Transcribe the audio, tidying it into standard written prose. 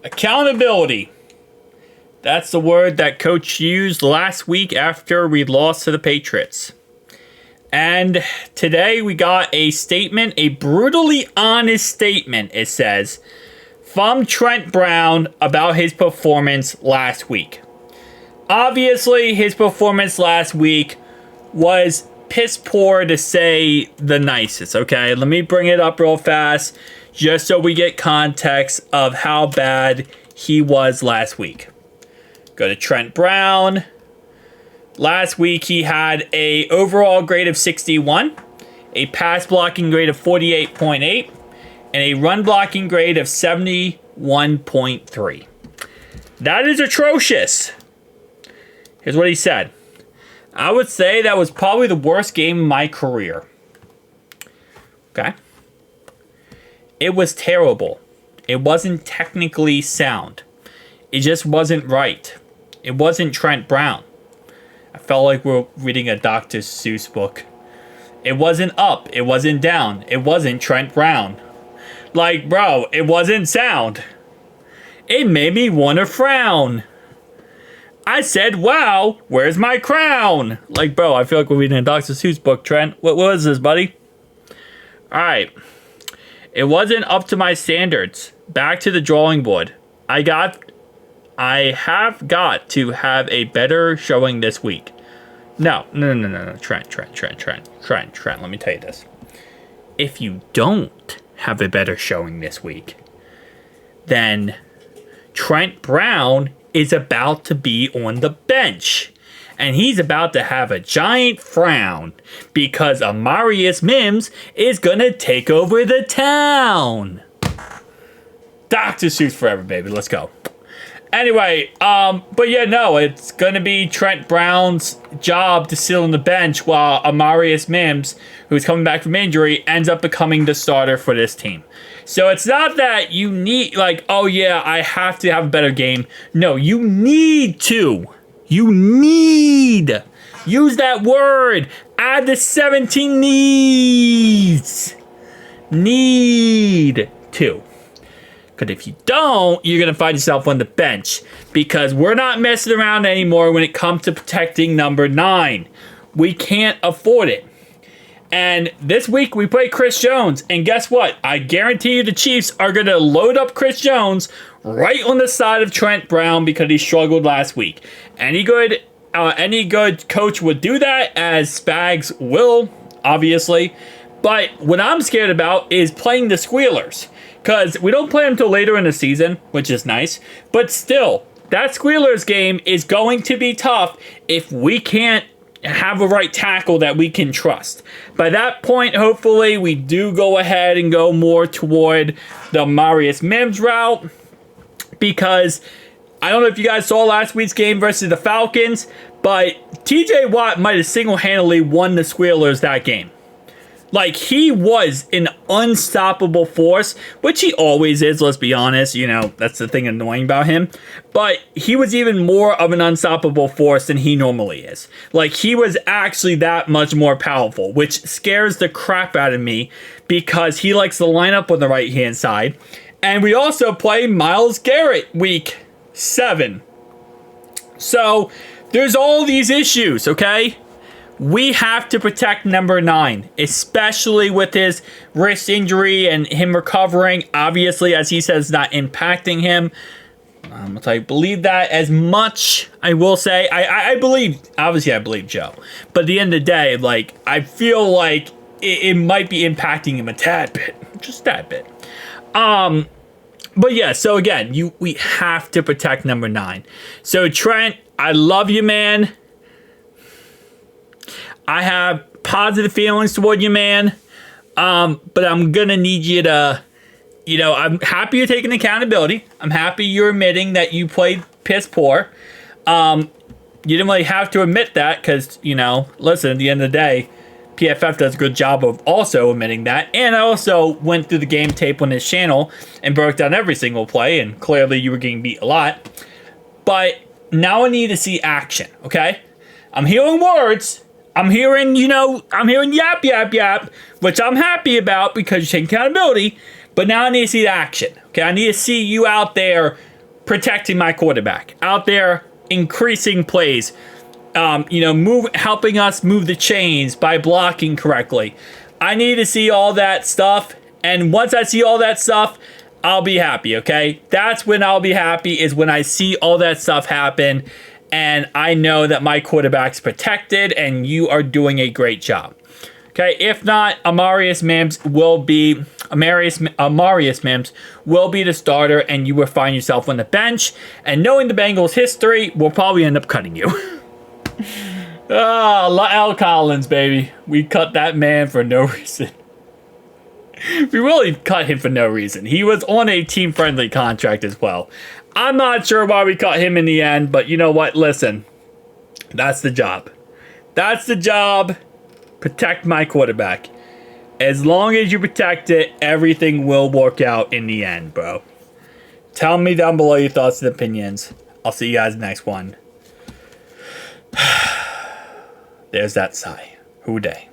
Accountability. That's the word that Coach used last week after we lost to the Patriots. And today we got a statement, a brutally honest statement, it says, from Trent Brown about his performance last week. Obviously, his performance last week was piss poor to say the nicest, okay? Let me bring it up real fast just so we get context of how bad he was last week. Go to Trent Brown. Last week, he had a overall grade of 61, a pass blocking grade of 48.8, and a run blocking grade of 71.3. That is atrocious. Here's what he said. I would say that was probably the worst game of my career. Okay? It was terrible. It wasn't technically sound. It just wasn't right. It wasn't Trent Brown. I felt like we're reading a Dr. Seuss book. It wasn't up. It wasn't down. It wasn't Trent Brown. Like, bro, it wasn't sound. It made me want to frown. I said, wow, where's my crown? Like, bro, I feel like we're reading a Dr. Seuss book, Trent. What was this, buddy? All right. It wasn't up to my standards. Back to the drawing board. I have got to have a better showing this week. No. Trent. Let me tell you this. If you don't have a better showing this week, then Trent Brown is about to be on the bench. And he's about to have a giant frown because Amarius Mims is going to take over the town. Dr. Seuss forever, baby. Let's go. Anyway, but yeah, no, it's going to be Trent Brown's job to sit on the bench while Amarius Mims, who's coming back from injury, ends up becoming the starter for this team. So it's not that you need, like, oh yeah, I have to have a better game. No, you need to. You need. Use that word. Add the 17 needs. Need to. Because if you don't, you're going to find yourself on the bench. Because we're not messing around anymore when it comes to protecting number 9. We can't afford it. And this week we play Chris Jones. And guess what? I guarantee you the Chiefs are going to load up Chris Jones right on the side of Trent Brown because he struggled last week. Any good coach would do that, as Spags will, obviously. But what I'm scared about is playing the SKYLERs. Because we don't play them until later in the season, which is nice. But still, that SKYLERs game is going to be tough if we can't have a right tackle that we can trust. By that point, hopefully, we do go ahead and go more toward the Amarius Mims route. Because I don't know if you guys saw last week's game versus the Falcons, but TJ Watt might have single-handedly won the SKYLERs that game. Like, he was an unstoppable force, which he always is, let's be honest. You know, that's the thing annoying about him. But he was even more of an unstoppable force than he normally is. Like, he was actually that much more powerful, which scares the crap out of me because he likes to line up on the right-hand side. And we also play Myles Garrett week 7. So, there's all these issues, okay? We have to protect number 9, especially with his wrist injury and him recovering. Obviously, as he says, not impacting him. I believe that as much, I will say. I believe Joe. But at the end of the day, like, I feel like it might be impacting him a tad bit. Just a tad bit. But yeah, so again, we have to protect number 9. So Trent, I love you, man. I have positive feelings toward you, man. But I'm going to need you to, I'm happy you're taking accountability. I'm happy you're admitting that you played piss poor. You didn't really have to admit that because, listen, at the end of the day, PFF does a good job of also admitting that. And I also went through the game tape on his channel and broke down every single play. And clearly you were getting beat a lot. But now I need to see action, okay? I'm hearing words. I'm hearing yap, yap, yap, which I'm happy about because you're taking accountability. But now I need to see the action. Okay, I need to see you out there protecting my quarterback. Out there increasing plays. Helping us move the chains by blocking correctly. I need to see all that stuff. And once I see all that stuff, I'll be happy, okay? That's when I'll be happy, is when I see all that stuff happen and I know that my quarterback's protected and you are doing a great job. Okay, if not, Amarius Mims will be the starter and you will find yourself on the bench. And knowing the Bengals' history, we'll probably end up cutting you. L. Collins, baby. We cut that man for no reason. We really cut him for no reason. He was on a team-friendly contract as well. I'm not sure why we cut him in the end, but you know what? Listen, that's the job. That's the job. Protect my quarterback. As long as you protect it, everything will work out in the end, bro. Tell me down below your thoughts and opinions. I'll see you guys next one. There's that sigh. Who day?